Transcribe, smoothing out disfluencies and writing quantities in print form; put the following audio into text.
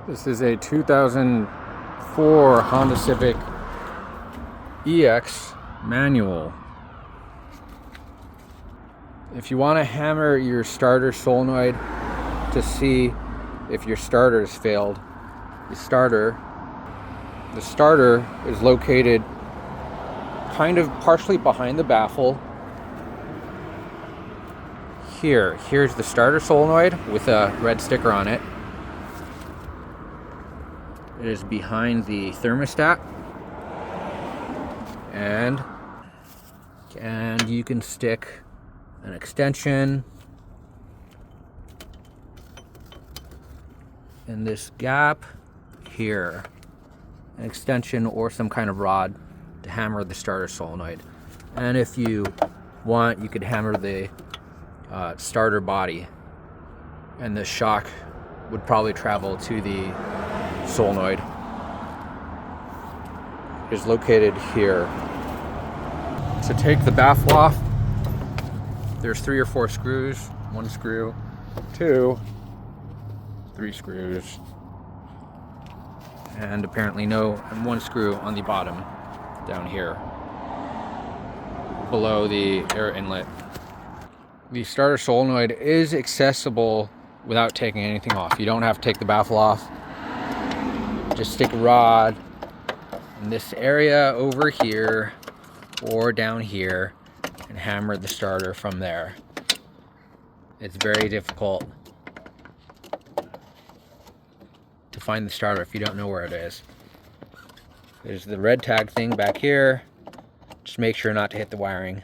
This is a 2004 Honda Civic EX manual. If you want to hammer your starter solenoid to see if your starter has failed, the starter is located kind of partially behind the baffle. Here's the starter solenoid with a red sticker on it. It is behind the thermostat, and you can stick an extension in this gap here, an extension or some kind of rod to hammer the starter solenoid. And if you want, you could hammer the starter body, and the shock would probably travel to the solenoid. It is located here. To take the baffle off, there's 3 or 4 screws, 1 screw, 2, 3 screws, and apparently and 1 screw on the bottom down here below the air inlet. The starter solenoid is accessible without taking anything off. You don't have to take the baffle off. Just stick a rod in this area over here or down here and hammer the starter from there. It's very difficult to find the starter if you don't know where it is. There's the red tag thing back here. Just make sure not to hit the wiring.